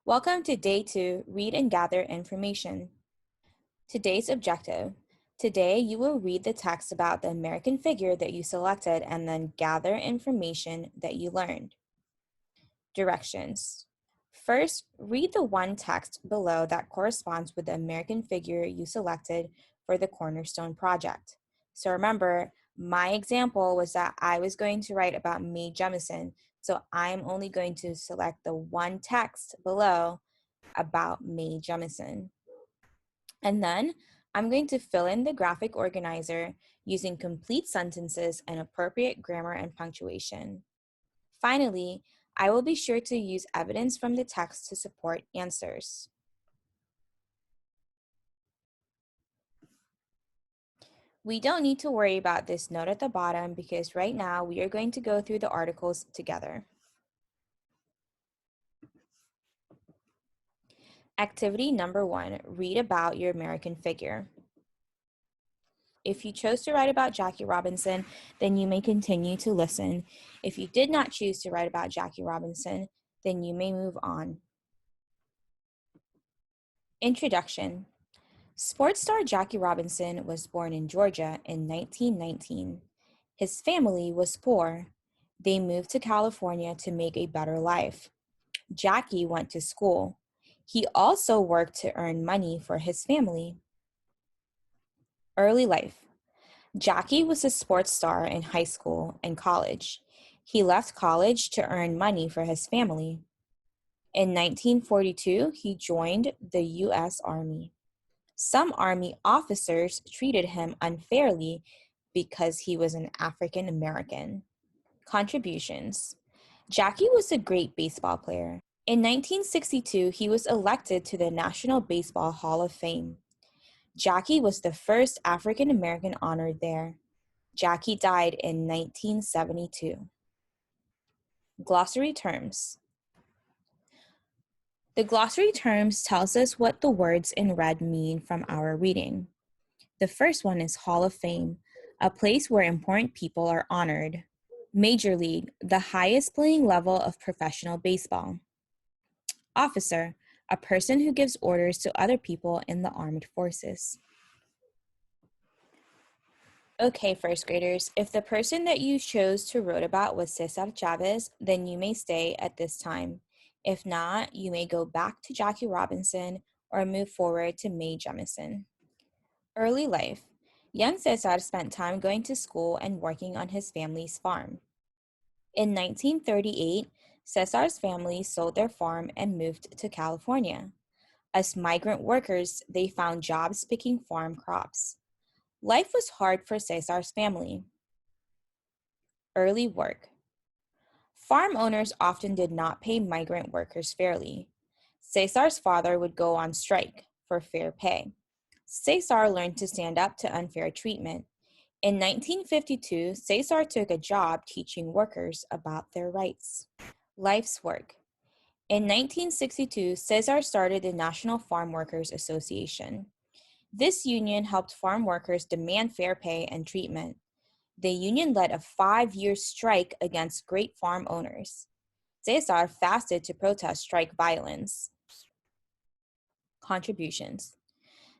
Welcome to Day 2, Read and Gather Information. Today's objective. Today, you will read the text about the American figure that you selected and then gather information that you learned. Directions. First, read the one text below that corresponds with the American figure you selected for the Cornerstone project. So remember, my example was that I was going to write about Mae Jemison, so I'm only going to select the one text below about Mae Jemison. And then I'm going to fill in the graphic organizer using complete sentences and appropriate grammar and punctuation. Finally, I will be sure to use evidence from the text to support answers. We don't need to worry about this note at the bottom because right now we are going to go through the articles together. Activity number 1, read about your American figure. If you chose to write about Jackie Robinson, then you may continue to listen. If you did not choose to write about Jackie Robinson, then you may move on. Introduction. Sports star Jackie Robinson was born in Georgia in 1919. His family was poor. They moved to California to make a better life. Jackie went to school. He also worked to earn money for his family. Early life. Jackie was a sports star in high school and college. He left college to earn money for his family. In 1942, he joined the U.S. Army. Some Army officers treated him unfairly because he was an African American. Contributions. Jackie was a great baseball player. In 1962, he was elected to the National Baseball Hall of Fame. Jackie was the first African American honored there. Jackie died in 1972. Glossary terms. The glossary terms tells us what the words in red mean from our reading. The first one is Hall of Fame, a place where important people are honored. Major League, the highest playing level of professional baseball. Officer, a person who gives orders to other people in the armed forces. Okay, first graders, if the person that you chose to write about was Cesar Chavez, then you may stay at this time. If not, you may go back to Jackie Robinson or move forward to Mae Jemison. Early life. Young Cesar spent time going to school and working on his family's farm. In 1938, Cesar's family sold their farm and moved to California. As migrant workers, they found jobs picking farm crops. Life was hard for Cesar's family. Early work. Farm owners often did not pay migrant workers fairly. Cesar's father would go on strike for fair pay. Cesar learned to stand up to unfair treatment. In 1952, Cesar took a job teaching workers about their rights. Life's work. In 1962, Cesar started the National Farm Workers Association. This union helped farm workers demand fair pay and treatment. The union led a 5-year strike against great farm owners. Cesar fasted to protest strike violence. Contributions.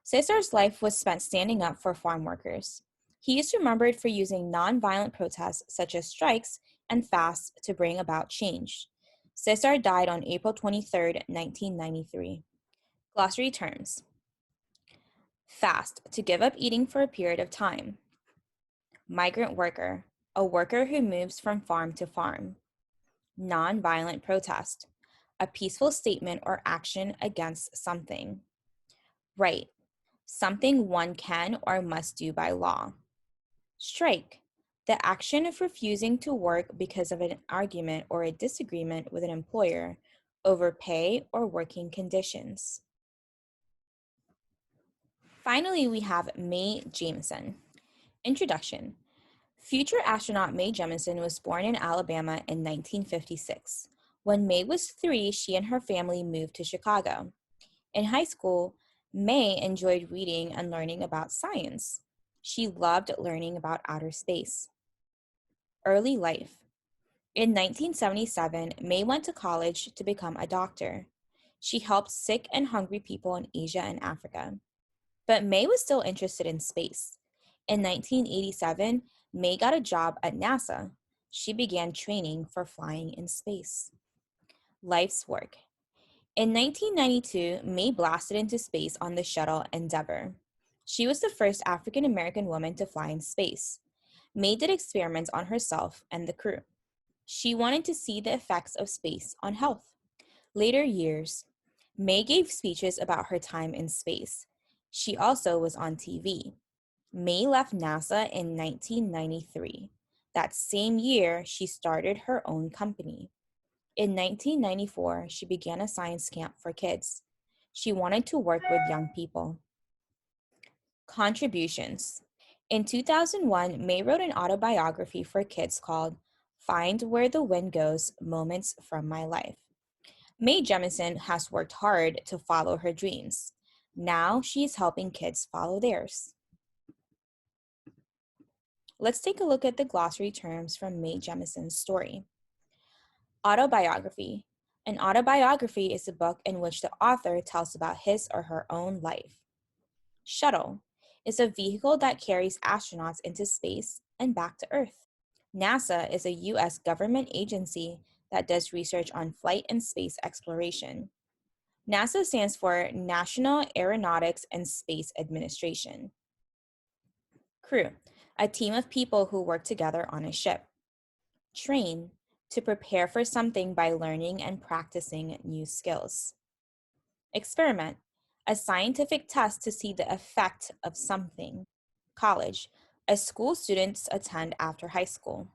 Cesar's life was spent standing up for farm workers. He is remembered for using nonviolent protests such as strikes and fasts to bring about change. Cesar died on April 23, 1993. Glossary terms. Fast, to give up eating for a period of time. Migrant worker, a worker who moves from farm to farm. Nonviolent protest, a peaceful statement or action against something. Right, something one can or must do by law. Strike, the action of refusing to work because of an argument or a disagreement with an employer over pay or working conditions. Finally, we have Mae Jemison. Introduction. Future astronaut Mae Jemison was born in Alabama in 1956. When Mae was 3, she and her family moved to Chicago. In high school, Mae enjoyed reading and learning about science. She loved learning about outer space. Early life. In 1977, Mae went to college to become a doctor. She helped sick and hungry people in Asia and Africa. But May was still interested in space. In 1987, May got a job at NASA. She began training for flying in space. Life's work. In 1992, May blasted into space on the shuttle Endeavour. She was the first African American woman to fly in space. May did experiments on herself and the crew. She wanted to see the effects of space on health. Later years, May gave speeches about her time in space. She also was on TV. May left NASA in 1993. That same year, she started her own company. In 1994, she began a science camp for kids. She wanted to work with young people. Contributions. In 2001, May wrote an autobiography for kids called Find Where the Wind Goes: Moments from My Life. Mae Jemison has worked hard to follow her dreams. Now she is helping kids follow theirs. Let's take a look at the glossary terms from Mae Jemison's story. Autobiography. An autobiography is a book in which the author tells about his or her own life. Shuttle is a vehicle that carries astronauts into space and back to Earth. NASA is a U.S. government agency that does research on flight and space exploration. NASA stands for National Aeronautics and Space Administration. Crew, a team of people who work together on a ship. Train, to prepare for something by learning and practicing new skills. Experiment, a scientific test to see the effect of something. College, a school students attend after high school.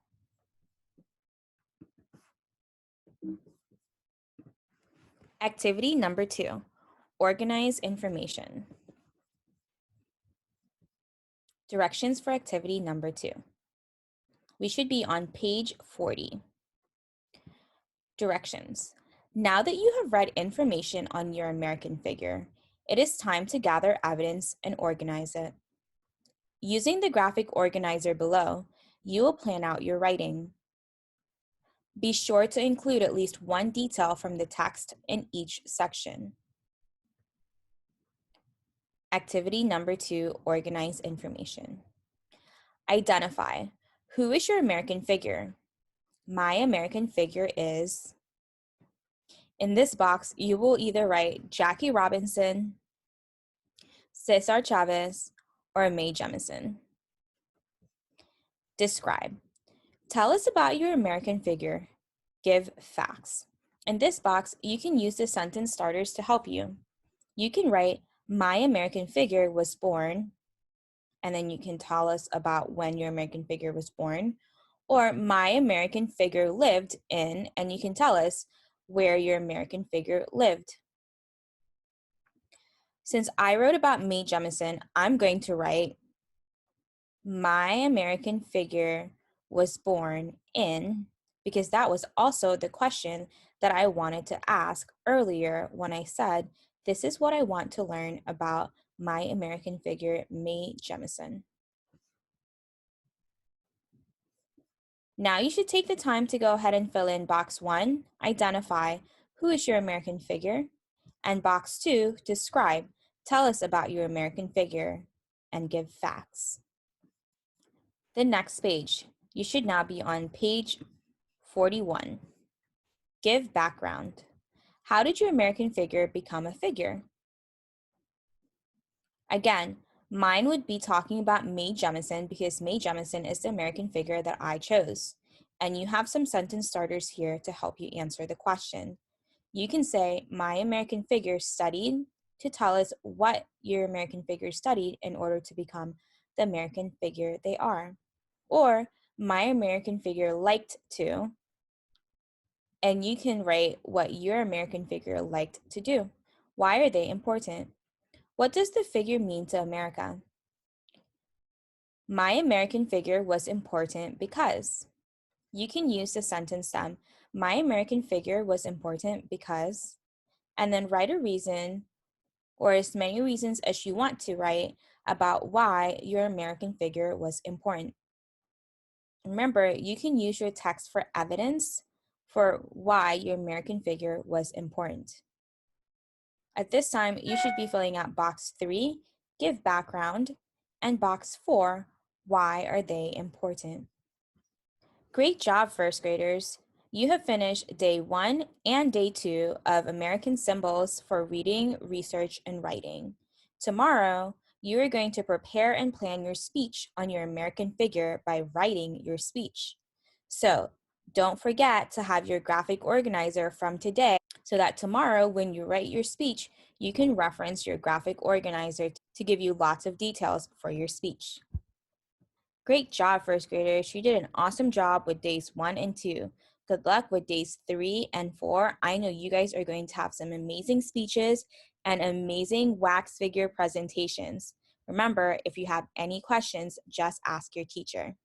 Activity number 2, organize information. Directions for activity number 2. We should be on page 40. Directions. Now that you have read information on your American figure, it is time to gather evidence and organize it. Using the graphic organizer below, you will plan out your writing. Be sure to include at least one detail from the text in each section. Activity number 2, organize information. Identify. Who is your American figure? My American figure is... In this box, you will either write Jackie Robinson, Cesar Chavez, or Mae Jemison. Describe. Tell us about your American figure. Give facts. In this box, you can use the sentence starters to help you. You can write, my American figure was born, and then you can tell us about when your American figure was born, or my American figure lived in, and you can tell us where your American figure lived. Since I wrote about Mae Jemison, I'm going to write, my American figure was born in, because that was also the question that I wanted to ask earlier when I said, this is what I want to learn about my American figure, Mae Jemison. Now you should take the time to go ahead and fill in box 1, identify who is your American figure, and box 2, describe, tell us about your American figure, and give facts. The next page, you should now be on page 41. Give background. How did your American figure become a figure? Again, mine would be talking about Mae Jemison because Mae Jemison is the American figure that I chose. And you have some sentence starters here to help you answer the question. You can say, my American figure studied, to tell us what your American figure studied in order to become the American figure they are. Or, my American figure liked to, and you can write what your American figure liked to do. Why are they important? What does the figure mean to America? My American figure was important because. You can use the sentence stem, my American figure was important because, and then write a reason, or as many reasons as you want to write about why your American figure was important. Remember, you can use your text for evidence for why your American figure was important. At this time, you should be filling out box 3, give background, and box 4, why are they important? Great job, first graders! You have finished day 1 and day 2 of American Symbols for reading, research, and writing. Tomorrow, you are going to prepare and plan your speech on your American figure by writing your speech. So, don't forget to have your graphic organizer from today so that tomorrow, when you write your speech, you can reference your graphic organizer to give you lots of details for your speech. Great job, first graders. You did an awesome job with days 1 and 2. Good luck with days 3 and 4. I know you guys are going to have some amazing speeches and amazing wax figure presentations. Remember, if you have any questions, just ask your teacher.